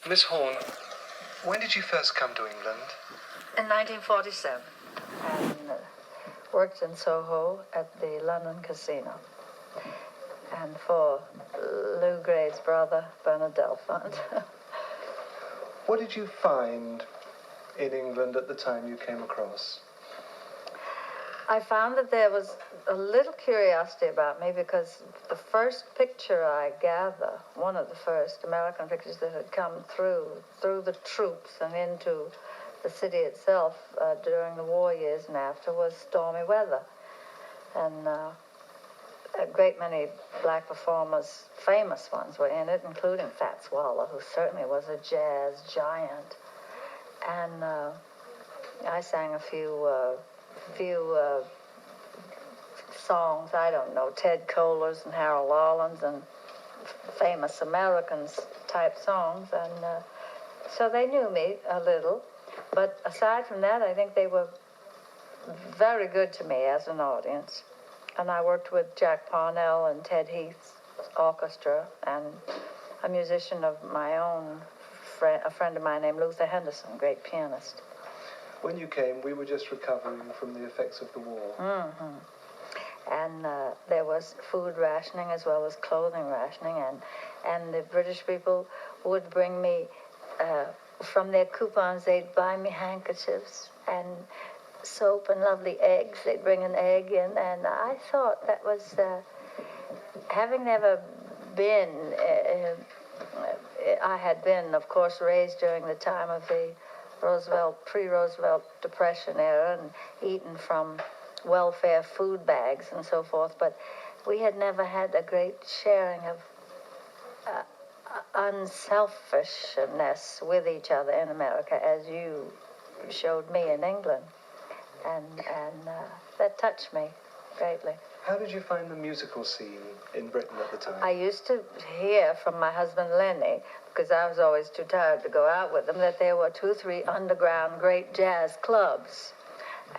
Miss Horne, when did you first come to England? In 1947, and worked in Soho at the London Casino. And for Lou Gray's brother, Bernard Delfont. What did you find in England at the time you came across? I found that there was a little curiosity about me because the first picture I gather, one of the first American pictures that had come through the troops and into the city itself during the war years and after, was stormy weather. And a great many black performers, famous ones, were in it, including Fats Waller, who certainly was a jazz giant. And I sang a few songs, I don't know, Ted Koehler's and Harold Arlen's and famous Americans type songs. And so they knew me a little. But aside from that, I think they were very good to me as an audience. And I worked with Jack Parnell and Ted Heath's orchestra, and a musician of my own, a friend of mine named Luther Henderson, great pianist. When you came, we were just recovering from the effects of the war. Mm-hmm. And there was food rationing as well as clothing rationing, and the British people would bring me, from their coupons, they'd buy me handkerchiefs and soap and lovely eggs. They'd bring an egg in, and I thought that was, having never been, I had been, of course, raised during the time of the pre-Roosevelt Depression era and eaten from welfare food bags and so forth, but we had never had a great sharing of unselfishness with each other in America as you showed me in England. And that touched me greatly. How did you find the musical scene in Britain at the time? I used to hear from my husband Lenny, because I was always too tired to go out with him, that there were 2 or 3 underground great jazz clubs.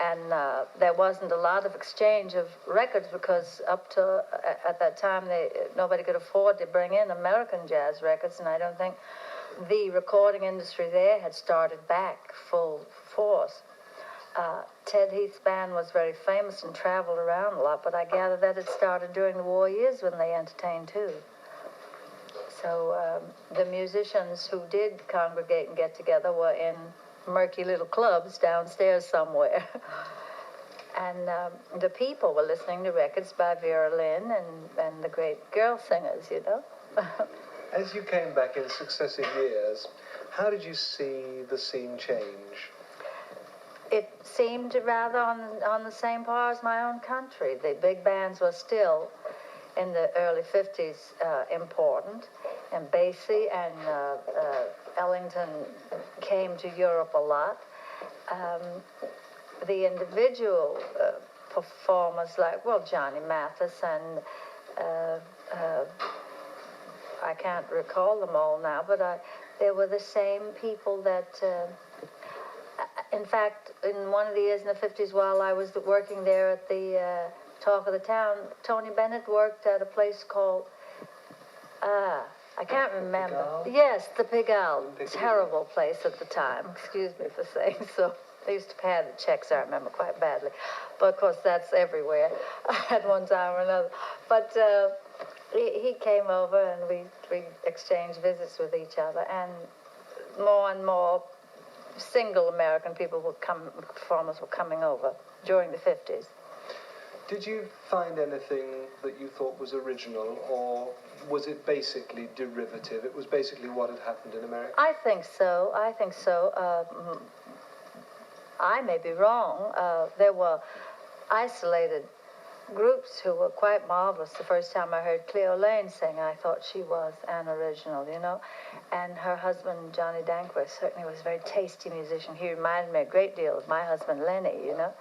And there wasn't a lot of exchange of records because up to at that time nobody could afford to bring in American jazz records, and I don't think the recording industry there had started back full force. Ted Heath's band was very famous and traveled around a lot, but I gather that it started during the war years when they entertained too. So the musicians who did congregate and get together were in murky little clubs downstairs somewhere. And the people were listening to records by Vera Lynn and the great girl singers, you know. As you came back in successive years, how did you see the scene change? It seemed rather on the same par as my own country. The big bands were still, in the early 50s, important. And Basie and Ellington came to Europe a lot. The individual performers like, well, Johnny Mathis and I can't recall them all now, but they were the same people that, in fact, in one of the years in the 50s while I was working there at the Talk of the Town, Tony Bennett worked at a place called, I can't remember. Pigalle? Yes, the Pigalle. Terrible place at the time. Excuse me for saying so. They used to pad the checks, I remember, quite badly. But, of course, that's everywhere at one time or another. But he came over and we exchanged visits with each other. And more single American performers were coming over during the 50s. Did you find anything that you thought was original, or was it basically derivative? It was basically what had happened in America? I think so. I may be wrong. There were isolated groups who were quite marvelous. The first time I heard Cleo Lane sing, I thought she was an original, you know. And her husband, Johnny Danquist, certainly was a very tasty musician. He reminded me a great deal of my husband, Lenny, you know.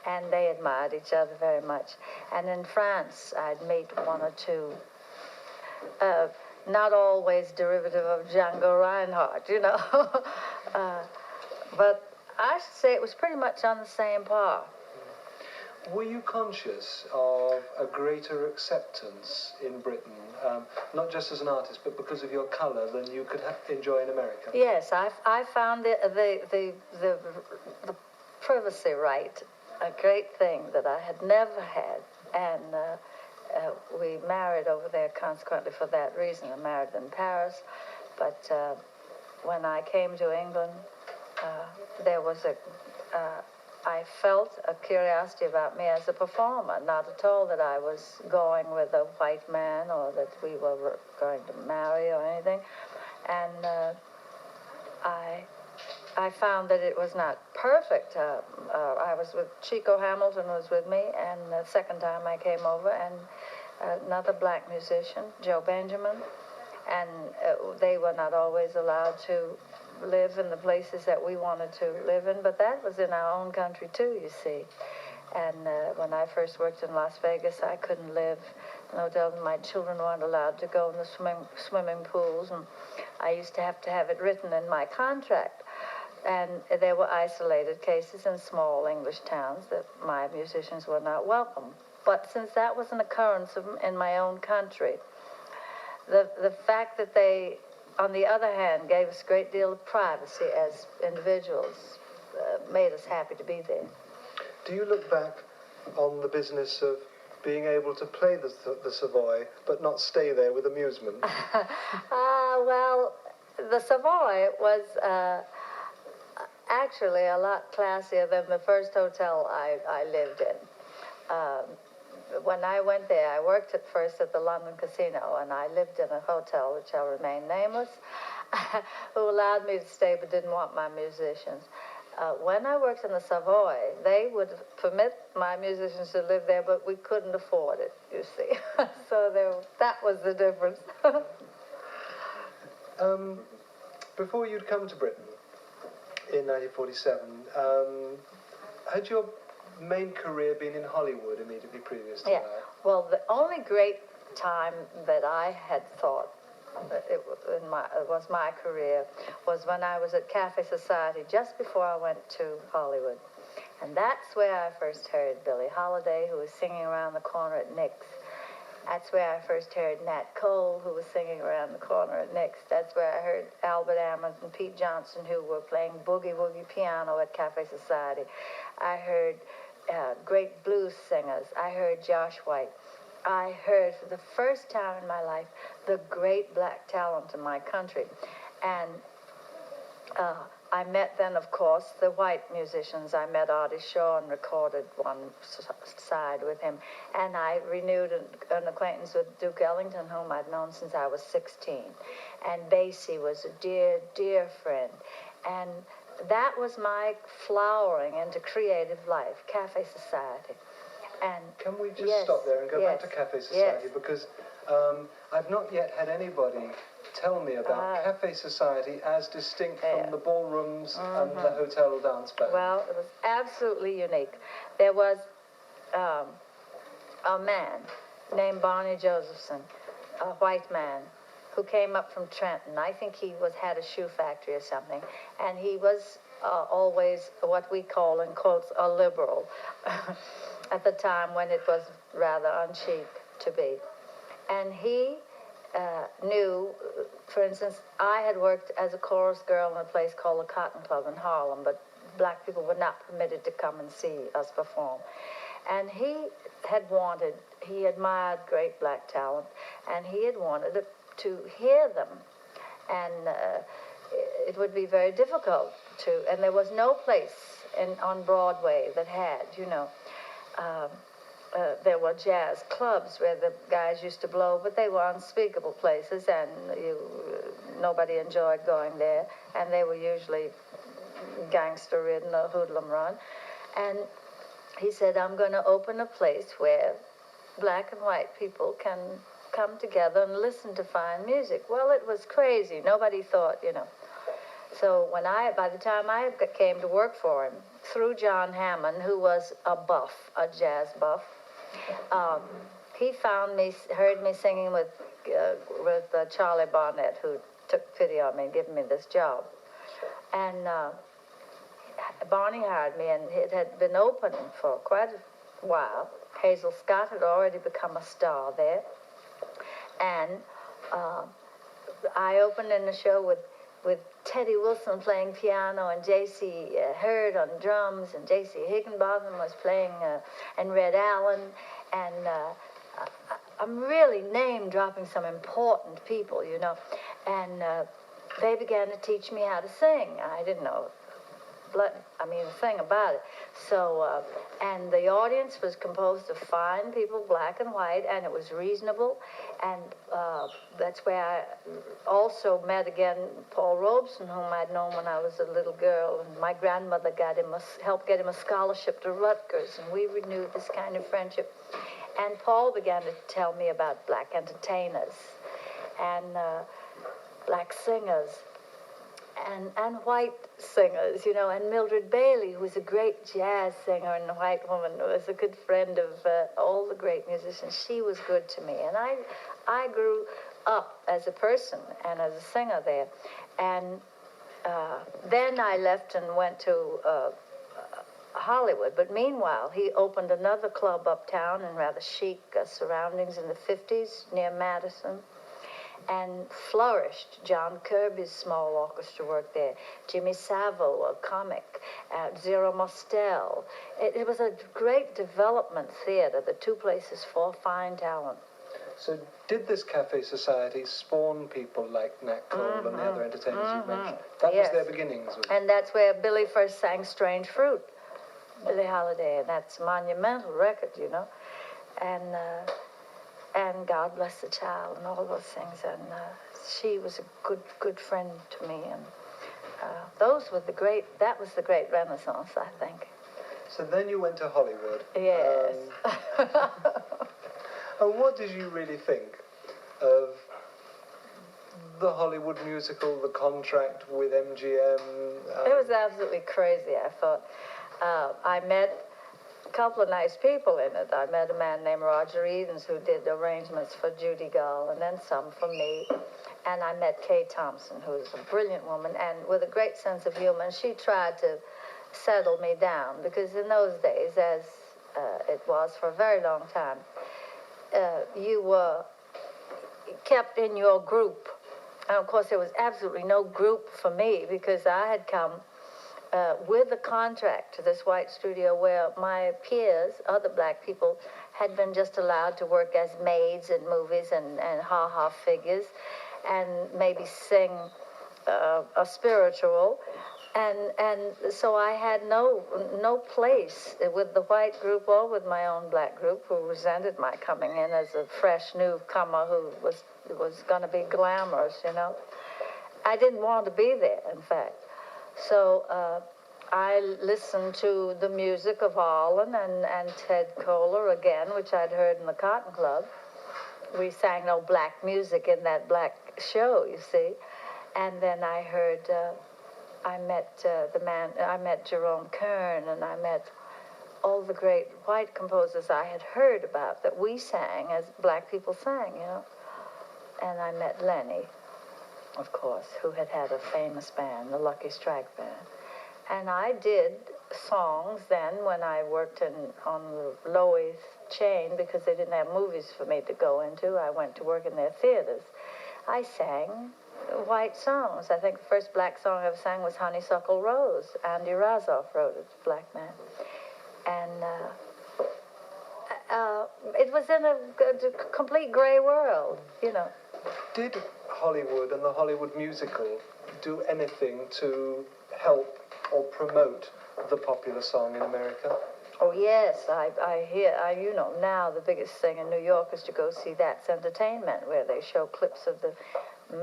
And they admired each other very much. And in France, I'd meet 1 or 2, not always derivative of Django Reinhardt, you know. But I should say it was pretty much on the same par. Were you conscious of a greater acceptance in Britain not just as an artist, but because of your colour, than you could enjoy in America? Yes, I found the privacy right a great thing that I had never had, and we married over there consequently for that reason. I married in Paris, but when I came to England, there was I felt a curiosity about me as a performer, not at all that I was going with a white man or that we were going to marry or anything. And I found that it was not perfect. I was with Chico Hamilton was with me, and the second time I came over, and another black musician, Joe Benjamin, and they were not always allowed to live in the places that we wanted to live in, but that was in our own country too, you see. And when I first worked in Las Vegas, I couldn't live in hotels. My children weren't allowed to go in the swimming pools, and I used to have it written in my contract. And there were isolated cases in small English towns that my musicians were not welcome. But since that was an occurrence in my own country, the fact that they, on the other hand, gave us a great deal of privacy as individuals made us happy to be there. Do you look back on the business of being able to play the Savoy but not stay there with amusement? Well, the Savoy was actually a lot classier than the first hotel I lived in. When I went there, I worked at first at the London Casino, and I lived in a hotel, which shall remain nameless, who allowed me to stay but didn't want my musicians. When I worked in the Savoy, they would permit my musicians to live there, but we couldn't afford it, you see. So that was the difference. Before you'd come to Britain in 1947, had your main career been in Hollywood immediately previous to that? Well, the only great time that I had thought it was my career was when I was at Cafe Society just before I went to Hollywood. And that's where I first heard Billie Holiday, who was singing around the corner at Nick's. That's where I first heard Nat Cole, who was singing around the corner at Nick's. That's where I heard Albert Ammons and Pete Johnson, who were playing boogie-woogie piano at Cafe Society. I heard great blues singers. I heard Josh White. I heard for the first time in my life the great black talent in my country. And I met then, of course, the white musicians. I met Artie Shaw and recorded one side with him. And I renewed an acquaintance with Duke Ellington, whom I'd known since I was 16. And Basie was a dear, dear friend. And that was my flowering into creative life, Cafe Society. And can we just stop there and go back to Cafe Society? Because I've not yet had anybody tell me about Cafe Society as distinct from the ballrooms and the hotel dance band. Well, it was absolutely unique. There was a man named Barney Josephson, a white man, who came up from Trenton. I think he had a shoe factory or something, and he was always what we call, in quotes, a liberal at the time when it was rather unchic to be. And he knew, for instance, I had worked as a chorus girl in a place called the Cotton Club in Harlem, but black people were not permitted to come and see us perform. And he admired great black talent, and he had wanted to hear them. And it would be very difficult and there was no place on Broadway that had, there were jazz clubs where the guys used to blow, but they were unspeakable places, and nobody enjoyed going there, and they were usually gangster-ridden or hoodlum run. And he said, I'm going to open a place where black and white people can come together and listen to fine music. Well, it was crazy. Nobody thought, So by the time I came to work for him, through John Hammond, who was a jazz buff, he heard me singing with Charlie Barnett, who took pity on me and gave me this job. And Barney hired me, and it had been open for quite a while. Hazel Scott had already become a star there. And I opened in the show with Teddy Wilson playing piano and J.C. Hurd on drums, and J.C. Higginbotham was playing, and Red Allen, and I'm really name-dropping some important people, you know, and they began to teach me how to sing. I didn't know a thing about it. So, and the audience was composed of fine people, black and white, and it was reasonable. And that's where I also met again Paul Robeson, whom I'd known when I was a little girl. And my grandmother helped get him a scholarship to Rutgers, and we renewed this kind of friendship. And Paul began to tell me about black entertainers and black singers. And white singers, you know, and Mildred Bailey, who was a great jazz singer and a white woman, who was a good friend of all the great musicians. She was good to me. And I grew up as a person and as a singer there. And then I left and went to Hollywood. But meanwhile, he opened another club uptown in rather chic surroundings in the 50s near Madison, and flourished. John Kirby's small orchestra worked there. Jimmy Savile, a comic. Zero Mostel. It was a great development theater, the two places for fine talent. So did this cafe society spawn people like Nat Cole and the other entertainers you mentioned? That was their beginnings. And that's where Billy first sang Strange Fruit, Billie Holiday, and that's a monumental record, you know. And God Bless the Child and all those things. And she was a good friend to me. And that was the great Renaissance, I think. So then you went to Hollywood. Yes. And what did you really think of the Hollywood musical, The Contract with MGM? It was absolutely crazy, I thought. I met a couple of nice people in it. I met a man named Roger Edens who did arrangements for Judy Gull and then some for me. And I met Kay Thompson, who was a brilliant woman and with a great sense of humor. And she tried to settle me down because in those days, as it was for a very long time, you were kept in your group. And of course, there was absolutely no group for me because I had come with a contract to this white studio where my peers, other black people, had been just allowed to work as maids in movies and ha-ha figures and maybe sing a spiritual. And so I had no place with the white group or with my own black group who resented my coming in as a fresh newcomer who was going to be glamorous, you know. I didn't want to be there, in fact. So I listened to the music of Harlan and Ted Koehler again, which I'd heard in the Cotton Club. We sang no black music in that black show, you see. And then I heard, I met Jerome Kern, and I met all the great white composers I had heard about that we sang as black people sang, you know. And I met Lenny, of course, who had a famous band, the Lucky Strike Band. And I did songs then when I worked on the Loewy's chain because they didn't have movies for me to go into. I went to work in their theaters. I sang white songs. I think the first black song I ever sang was Honeysuckle Rose. Andy Razoff wrote it, black man. And it was in a complete gray world, you know. Did Hollywood and the Hollywood musical do anything to help or promote the popular song in America? Oh, yes. You know, now the biggest thing in New York is to go see That's Entertainment, where they show clips of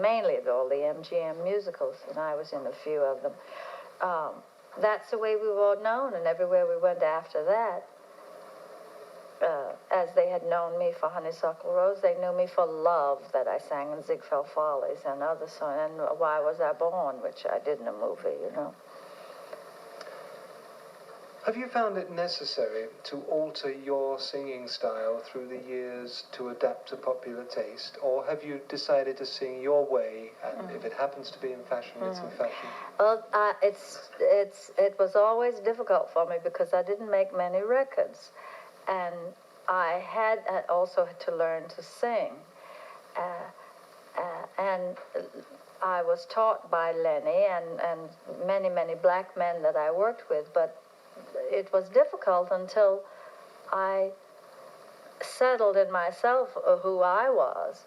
mainly of all the MGM musicals, and I was in a few of them. That's the way we were known, and everywhere we went after that, as they had known me for Honeysuckle Rose, they knew me for Love, that I sang in Ziegfeld Follies, and other songs, and Why Was I Born, which I did in a movie, you know. Have you found it necessary to alter your singing style through the years to adapt to popular taste, or have you decided to sing your way, and if it happens to be in fashion, it's in fashion? Well, it was always difficult for me because I didn't make many records, and I had also to learn to sing. And I was taught by Lenny and many, many black men that I worked with, but it was difficult until I settled in myself who I was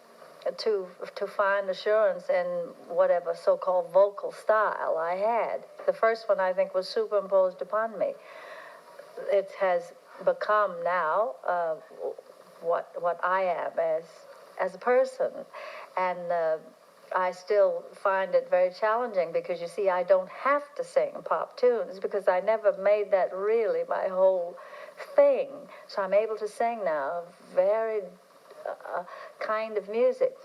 to find assurance in whatever so-called vocal style I had. The first one, I think, was superimposed upon me. It has become now what I am as a person, and I still find it very challenging because, you see, I don't have to sing pop tunes because I never made that really my whole thing. So I'm able to sing now very kind of music.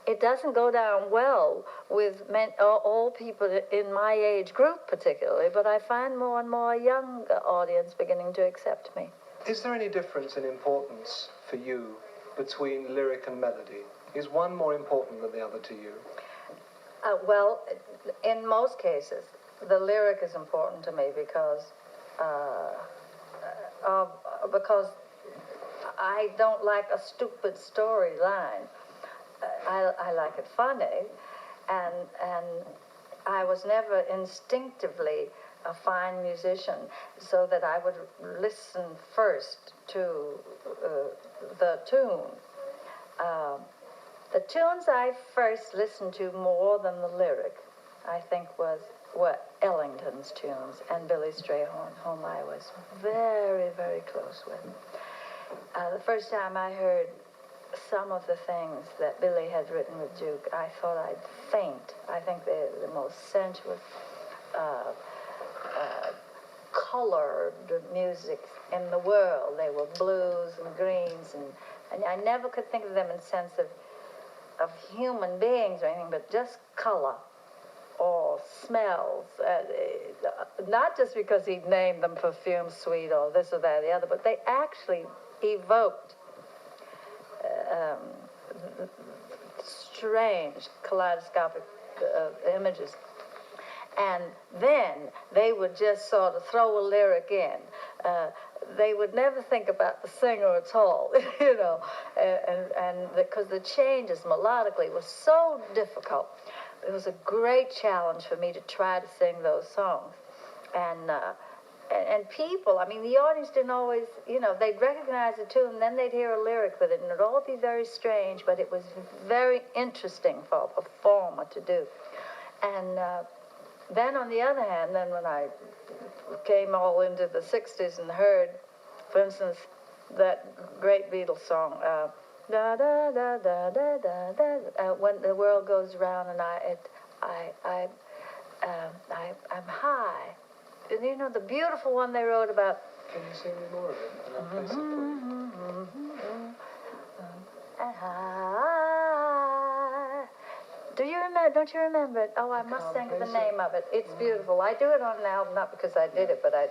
It doesn't go down well with all people in my age group particularly, but I find more and more young audience beginning to accept me. Is there any difference in importance for you between lyric and melody? Is one more important than the other to you? Well, in most cases, the lyric is important to me because I don't like a stupid storyline. I like it funny, and I was never instinctively a fine musician, so that I would listen first to the tune. The tunes I first listened to more than the lyric, I think, were Ellington's tunes and Billy Strayhorn, whom I was very, very close with. The first time I heard some of the things that Billy had written with Duke, I thought I'd faint. I think they're the most sensuous, colored music in the world. They were blues and greens, and I never could think of them in the sense of human beings or anything, but just color or smells. Not just because he'd named them perfume sweet or this or that or the other, but they actually evoked strange kaleidoscopic images. And then they would just sort of throw a lyric in. They would never think about the singer at all, you know, and because the changes melodically was so difficult. It was a great challenge for me to try to sing those songs. And people, I mean, the audience didn't always, you know, they'd recognize the tune, and then they'd hear a lyric with it, and it'd all be very strange, but it was very interesting for a performer to do. And then, on the other hand, then when I came all into the 60s and heard, for instance, that great Beatles song, da da da da da da da, when the world goes round, and I'm high. And you know the beautiful one they wrote about. Can you sing me more of it? And I'll play some Do you remember? Don't you remember it? Oh, I must think of the name of it. It's beautiful. I do it on an album, not because I did it, but I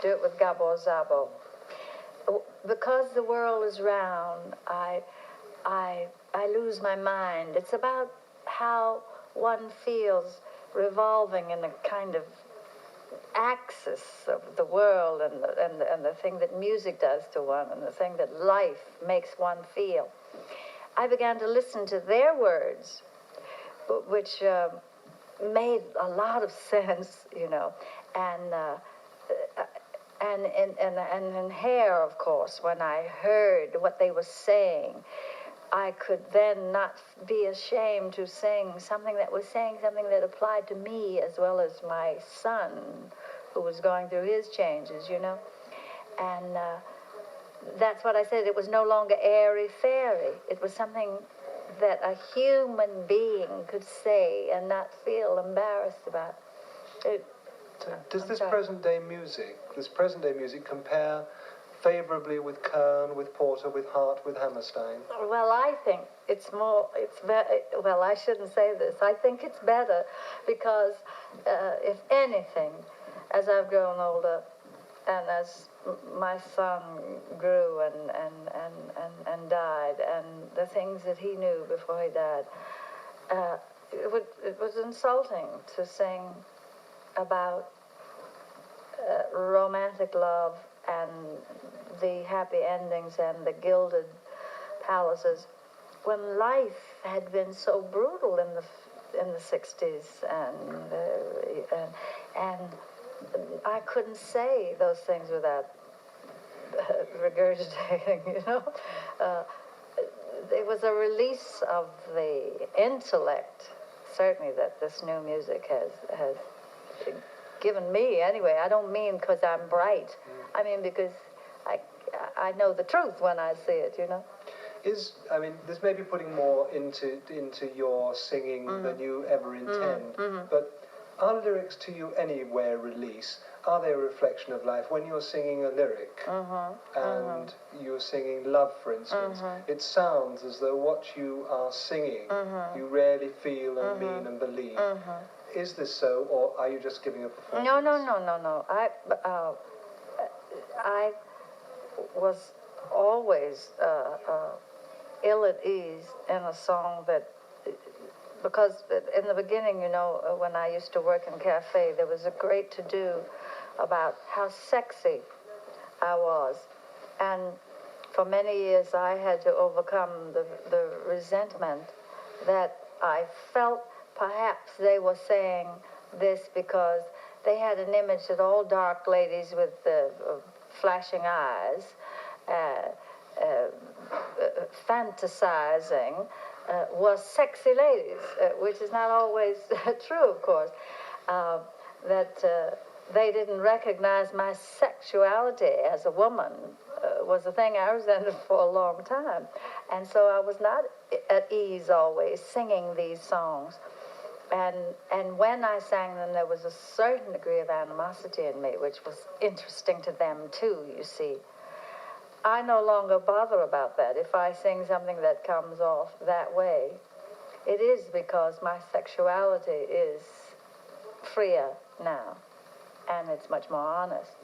do it with Gabo Zabo. Because the world is round, I lose my mind. It's about how one feels revolving in a kind of axis of the world and the thing that music does to one and the thing that life makes one feel. I began to listen to their words, which made a lot of sense, you know, and in Hair, of course, when I heard what they were saying, I could then not be ashamed to sing something that was saying something that applied to me as well as my son, who was going through his changes, you know. And that's what I said. It was no longer airy-fairy. It was something that a human being could say and not feel embarrassed about. Does this present-day music compare favorably with Kern, with Porter, with Hart, with Hammerstein? Well, I think well, I shouldn't say this. I think it's better because, if anything, as I've grown older and as my son grew and died, and the things that he knew before he died, it was insulting to sing about romantic love and the happy endings and the gilded palaces when life had been so brutal in the 60s, and I couldn't say those things without regurgitating, you know. It was a release of the intellect, certainly, that this new music has given me. Anyway, I don't mean because I'm bright. I mean because I know the truth when I see it, you know. I mean, this may be putting more into your singing than you ever intend, but are lyrics to you anywhere release? Are they a reflection of life? When you're singing a lyric and you're singing love, for instance, it sounds as though what you are singing you really feel and mean and believe. Is this so, or are you just giving a performance? No. I was always ill at ease in a song because in the beginning, you know, when I used to work in cafe, there was a great to-do about how sexy I was. And for many years, I had to overcome the resentment that I felt perhaps they were saying this because they had an image that all dark ladies with flashing eyes, fantasizing, were sexy ladies, which is not always true, of course. That they didn't recognize my sexuality as a woman was a thing I resented for a long time. And so I was not at ease always singing these songs. And when I sang them, there was a certain degree of animosity in me, which was interesting to them too, you see. I no longer bother about that. If I sing something that comes off that way, it is because my sexuality is freer now, and it's much more honest.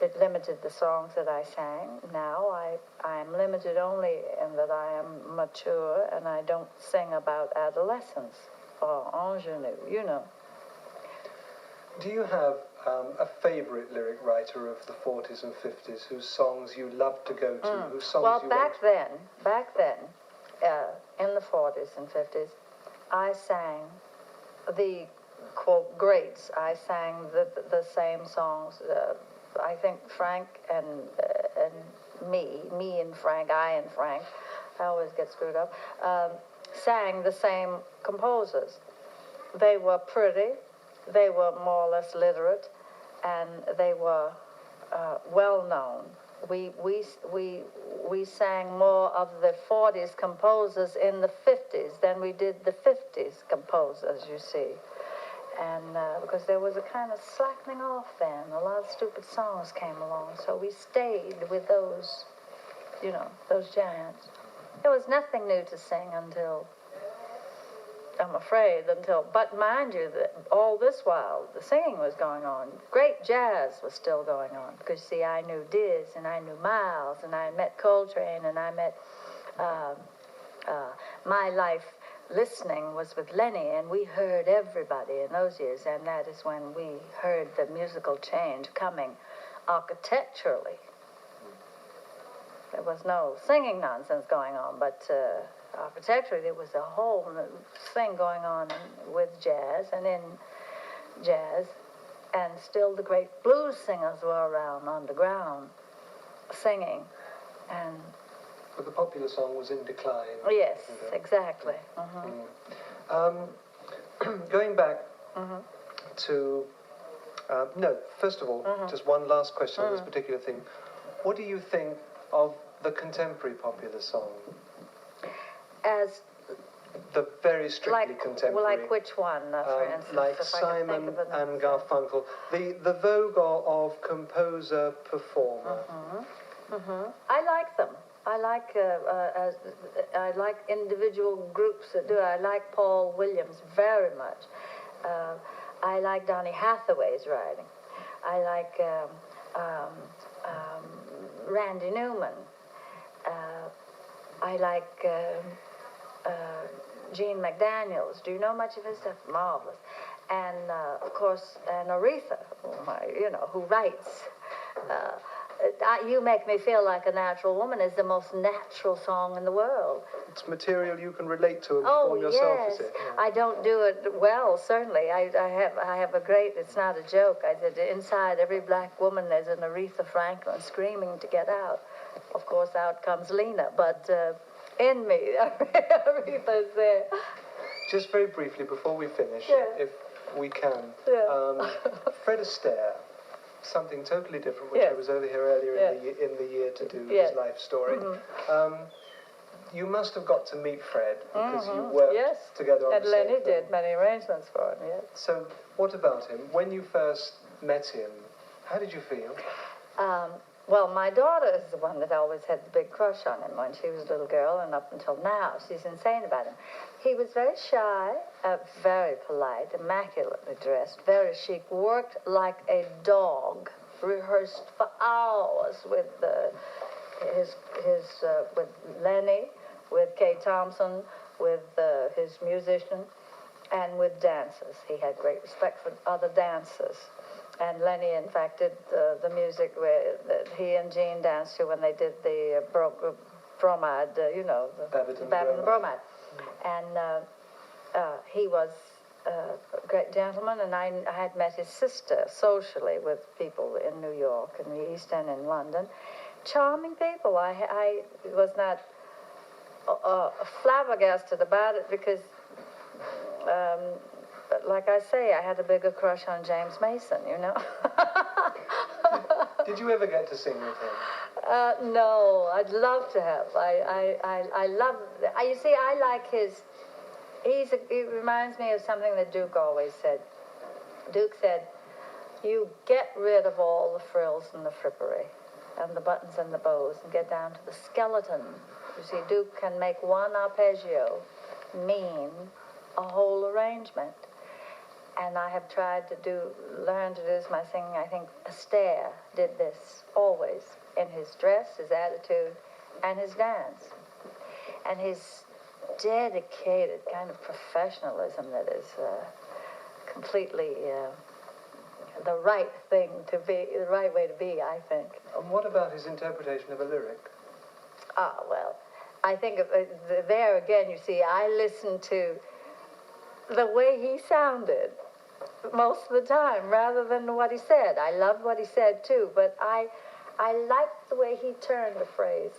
It limited the songs that I sang. Now I am limited only in that I am mature and I don't sing about adolescence or ingenue, you know. Do you have a favorite lyric writer of the 40s and 50s whose songs you love to go to? Whose songs well, you back then, in the 40s and 50s, I sang the, quote, greats. I sang the same songs. I think Frank and me and Frank, I and Frank, I always get screwed up, sang the same composers. They were pretty, they were more or less literate, and they were well known. We sang more of the 40s composers in the 50s than we did the 50s composers, you see. And because there was a kind of slackening off then. A lot of stupid songs came along. So we stayed with those, you know, those giants. There was nothing new to sing until, I'm afraid, but mind you, that all this while, the singing was going on. Great jazz was still going on. Because, see, I knew Diz, and I knew Miles, and I met Coltrane, and I met My Life Listening was with Lenny, and we heard everybody in those years, and that is when we heard the musical change coming architecturally. There was no singing nonsense going on, but architecturally there was a whole thing going on with jazz and in jazz, and still the great blues singers were around underground singing. And but the popular song was in decline. Yes, exactly. Going back to no, first of all, just one last question on this particular thing. What do you think of the contemporary popular song? As the very strictly contemporary. Well, like which one, for instance? Like Simon and Garfunkel. The vogue of composer performer. I like them. I like individual groups that do it. I like Paul Williams very much. I like Donny Hathaway's writing. I like Randy Newman. I like Gene McDaniels. Do you know much of his stuff? Marvelous. And of course, and Aretha, you know, who writes. You Make Me Feel Like a Natural Woman is the most natural song in the world. It's material you can relate to and perform yourself, yes. is it? Yeah. I don't do it well, certainly. I have a great, it's not a joke. I said, inside every black woman there's an Aretha Franklin screaming to get out. Of course, out comes Lena, but in me, Aretha's there. Just very briefly, before we finish, if we can, Fred Astaire, something totally different, which I was over here earlier in the year to do his life story. You must have got to meet Fred because you worked together on the same Lenny film. did many arrangements for him, yes. So what about him? When you first met him, how did you feel? Well, my daughter is the one that always had the big crush on him when she was a little girl, and up until now, she's insane about him. He was very shy, very polite, immaculately dressed, very chic, worked like a dog, rehearsed for hours with with Lenny, with Kay Thompson, with his musician, and with dancers. He had great respect for other dancers. And Lenny, in fact, did the music that he and Jean danced to when they did the bromide, the Babbitt and Bromide. And he was a great gentleman, and I had met his sister socially with people in New York and the East End in London. Charming people. I was not flabbergasted about it because but like I say, I had a bigger crush on James Mason, you know. Did you ever get to sing with him? No, I'd love to have. I love. You see, I like his. He reminds me of something that Duke always said. Duke said, "You get rid of all the frills and the frippery, and the buttons and the bows, and get down to the skeleton." You see, Duke can make one arpeggio mean a whole arrangement. And I have tried to learn to do my singing. I think Astaire did this always in his dress, his attitude, and his dance. And his dedicated kind of professionalism that is completely the right thing to be, the right way to be, I think. And what about his interpretation of a lyric? Well, I think there again, you see, I listened to the way he sounded most of the time rather than what he said. I loved what he said too, but I liked the way he turned the phrase.